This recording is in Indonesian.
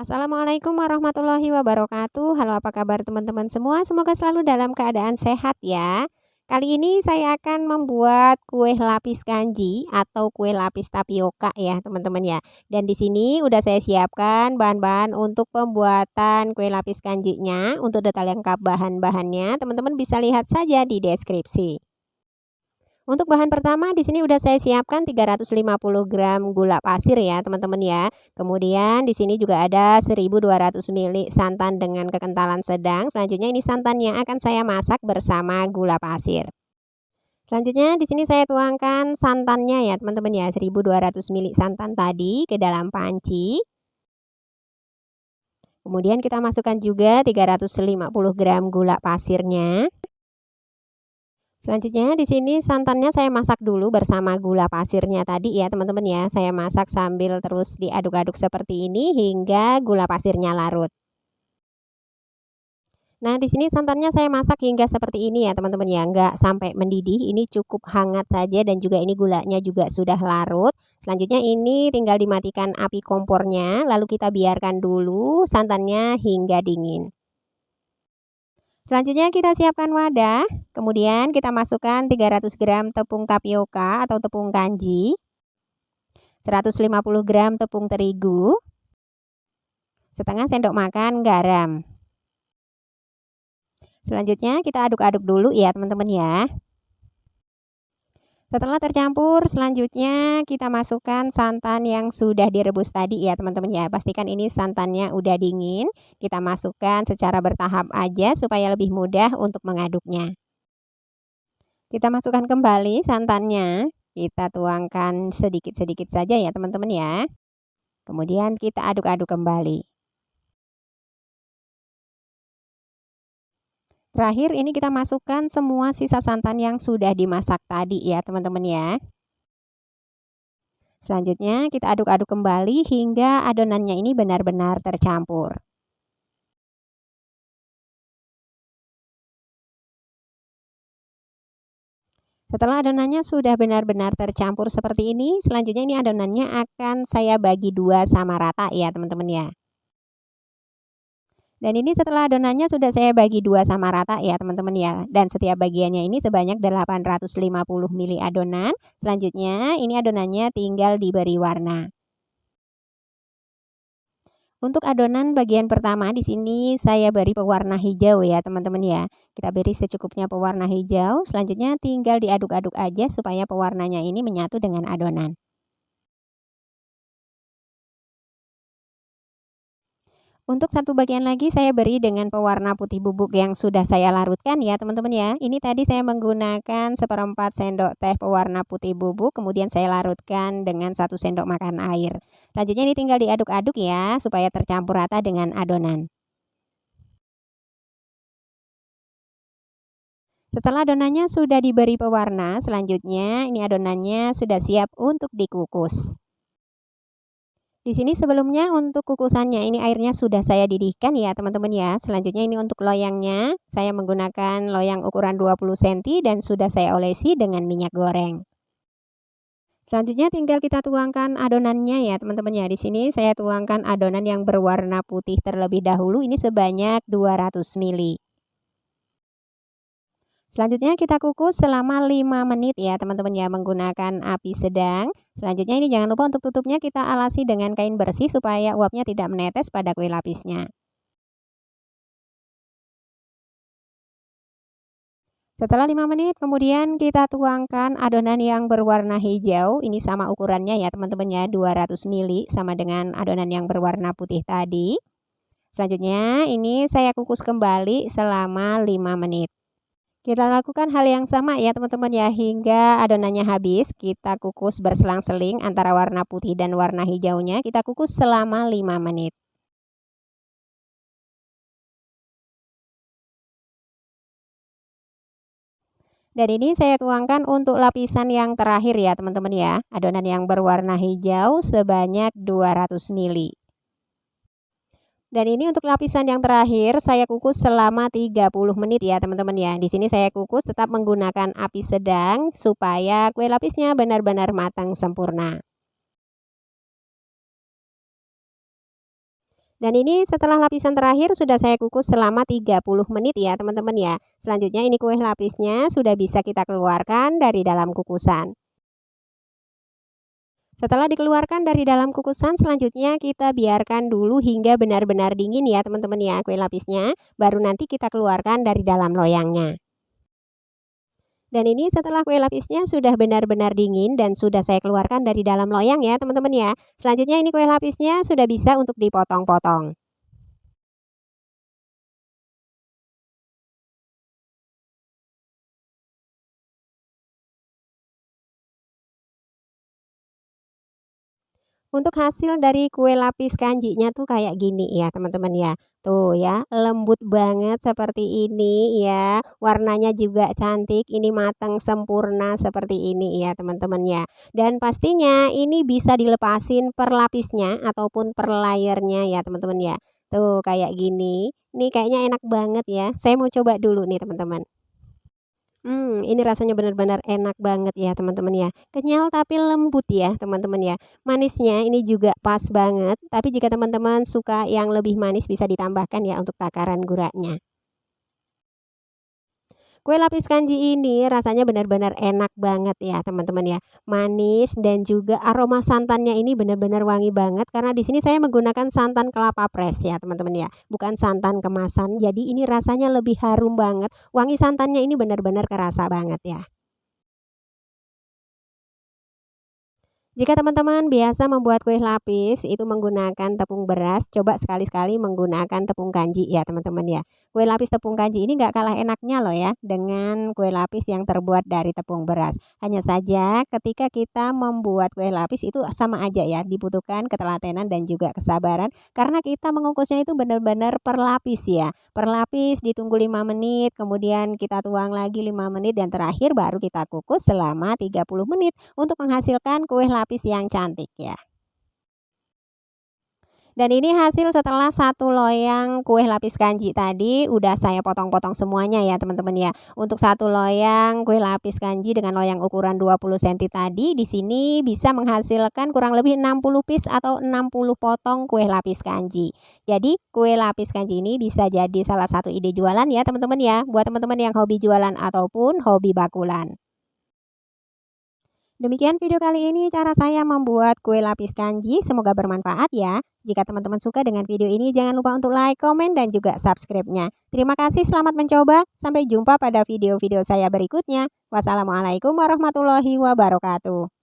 Assalamualaikum warahmatullahi wabarakatuh. Halo, apa kabar teman-teman semua? Semoga selalu dalam keadaan sehat ya. Kali ini saya akan membuat kue lapis kanji atau kue lapis tapioka ya, teman-teman ya. Dan di sini udah saya siapkan bahan-bahan untuk pembuatan kue lapis kanjinya. Untuk detail lengkap bahan-bahannya, teman-teman bisa lihat saja di deskripsi. Untuk bahan pertama di sini udah saya siapkan 350 gram gula pasir ya, teman-teman ya. Kemudian di sini juga ada 1200 ml santan dengan kekentalan sedang. Selanjutnya ini santannya akan saya masak bersama gula pasir. Selanjutnya di sini saya tuangkan santannya ya, teman-teman ya, 1200 ml santan tadi ke dalam panci. Kemudian kita masukkan juga 350 gram gula pasirnya. Selanjutnya di sini santannya saya masak dulu bersama gula pasirnya tadi ya, teman-teman ya. Saya masak sambil terus diaduk-aduk seperti ini hingga gula pasirnya larut. Nah, di sini santannya saya masak hingga seperti ini ya, teman-teman ya. Nggak sampai mendidih, ini cukup hangat saja dan juga ini gulanya juga sudah larut. Selanjutnya ini tinggal dimatikan api kompornya, lalu kita biarkan dulu santannya hingga dingin. Selanjutnya kita siapkan wadah, kemudian kita masukkan 300 gram tepung tapioka atau tepung kanji, 150 gram tepung terigu, setengah sendok makan garam. Selanjutnya kita aduk-aduk dulu ya, teman-teman ya. Setelah tercampur, selanjutnya kita masukkan santan yang sudah direbus tadi ya, teman-teman ya. Pastikan ini santannya udah dingin. Kita masukkan secara bertahap aja supaya lebih mudah untuk mengaduknya. Kita masukkan kembali santannya, kita tuangkan sedikit-sedikit saja ya teman-teman ya. Kemudian kita aduk-aduk kembali. Terakhir ini kita masukkan semua sisa santan yang sudah dimasak tadi ya teman-teman ya. Selanjutnya kita aduk-aduk kembali hingga adonannya ini benar-benar tercampur. Setelah adonannya sudah benar-benar tercampur seperti ini, selanjutnya ini adonannya akan saya bagi dua sama rata ya teman-teman ya. Dan ini setelah adonannya sudah saya bagi dua sama rata ya teman-teman ya. Dan setiap bagiannya ini sebanyak 850 ml adonan. Selanjutnya ini adonannya tinggal diberi warna. Untuk adonan bagian pertama di sini saya beri pewarna hijau ya teman-teman ya. Kita beri secukupnya pewarna hijau. Selanjutnya tinggal diaduk-aduk aja supaya pewarnanya ini menyatu dengan adonan. Untuk satu bagian lagi saya beri dengan pewarna putih bubuk yang sudah saya larutkan ya teman-teman ya. Ini tadi saya menggunakan seperempat sendok teh pewarna putih bubuk, kemudian saya larutkan dengan 1 sendok makan air. Selanjutnya ini tinggal diaduk-aduk ya supaya tercampur rata dengan adonan. Setelah adonannya sudah diberi pewarna, selanjutnya ini adonannya sudah siap untuk dikukus. Di sini sebelumnya untuk kukusannya ini airnya sudah saya didihkan ya teman-teman ya. Selanjutnya ini untuk loyangnya, saya menggunakan loyang ukuran 20 cm dan sudah saya olesi dengan minyak goreng. Selanjutnya tinggal kita tuangkan adonannya ya teman-teman ya. Di sini saya tuangkan adonan yang berwarna putih terlebih dahulu, ini sebanyak 200 ml. Selanjutnya kita kukus selama 5 menit ya teman-teman ya, menggunakan api sedang. Selanjutnya ini jangan lupa untuk tutupnya kita alasi dengan kain bersih supaya uapnya tidak menetes pada kue lapisnya. Setelah 5 menit kemudian kita tuangkan adonan yang berwarna hijau. Ini sama ukurannya ya teman-teman ya, 200 ml sama dengan adonan yang berwarna putih tadi. Selanjutnya ini saya kukus kembali selama 5 menit. Kita lakukan hal yang sama ya teman-teman ya, hingga adonannya habis. Kita kukus berselang-seling antara warna putih dan warna hijaunya. Kita kukus selama 5 menit. Dan ini saya tuangkan untuk lapisan yang terakhir ya teman-teman ya. Adonan yang berwarna hijau sebanyak 200 ml. Dan ini untuk lapisan yang terakhir saya kukus selama 30 menit ya teman-teman ya. Di sini saya kukus tetap menggunakan api sedang supaya kue lapisnya benar-benar matang sempurna. Dan ini setelah lapisan terakhir sudah saya kukus selama 30 menit ya teman-teman ya. Selanjutnya ini kue lapisnya sudah bisa kita keluarkan dari dalam kukusan. Setelah dikeluarkan dari dalam kukusan, selanjutnya kita biarkan dulu hingga benar-benar dingin ya teman-teman ya kue lapisnya. Baru nanti kita keluarkan dari dalam loyangnya. Dan ini setelah kue lapisnya sudah benar-benar dingin dan sudah saya keluarkan dari dalam loyang ya teman-teman ya. Selanjutnya ini kue lapisnya sudah bisa untuk dipotong-potong. Untuk hasil dari kue lapis kanjinya tuh kayak gini ya teman-teman ya. Tuh ya, lembut banget seperti ini ya. Warnanya juga cantik, ini matang sempurna seperti ini ya teman-teman ya. Dan pastinya ini bisa dilepasin per lapisnya ataupun per layernya ya teman-teman ya. Tuh kayak gini. Ini kayaknya enak banget ya. Saya mau coba dulu nih teman-teman. Ini rasanya benar-benar enak banget ya teman-teman ya. Kenyal tapi lembut ya teman-teman ya. Manisnya ini juga pas banget, tapi jika teman-teman suka yang lebih manis bisa ditambahkan ya untuk takaran guranya. Kue lapis kanji ini rasanya benar-benar enak banget ya teman-teman ya. Manis dan juga aroma santannya ini benar-benar wangi banget karena di sini saya menggunakan santan kelapa press ya teman-teman ya. Bukan santan kemasan. Jadi ini rasanya lebih harum banget. Wangi santannya ini benar-benar kerasa banget ya. Jika teman-teman biasa membuat kue lapis itu menggunakan tepung beras, coba sekali-sekali menggunakan tepung kanji ya teman-teman ya. Kue lapis tepung kanji ini nggak kalah enaknya loh ya dengan kue lapis yang terbuat dari tepung beras. Hanya saja ketika kita membuat kue lapis itu sama aja ya, dibutuhkan ketelatenan dan juga kesabaran karena kita mengukusnya itu benar-benar per lapis ya. Per lapis ditunggu 5 menit, kemudian kita tuang lagi 5 menit dan terakhir baru kita kukus selama 30 menit untuk menghasilkan kue lapis yang cantik ya. Dan ini hasil setelah satu loyang kue lapis kanji tadi udah saya potong-potong semuanya ya teman-teman ya. Untuk satu loyang kue lapis kanji dengan loyang ukuran 20 cm tadi di sini bisa menghasilkan kurang lebih 60 piece atau 60 potong kue lapis kanji. Jadi kue lapis kanji ini bisa jadi salah satu ide jualan ya teman-teman ya. Buat teman-teman yang hobi jualan ataupun hobi bakulan. Demikian video kali ini cara saya membuat kue lapis kanji, semoga bermanfaat ya. Jika teman-teman suka dengan video ini jangan lupa untuk like, komen, dan juga subscribe-nya. Terima kasih, selamat mencoba. Sampai jumpa pada video-video saya berikutnya. Wassalamualaikum warahmatullahi wabarakatuh.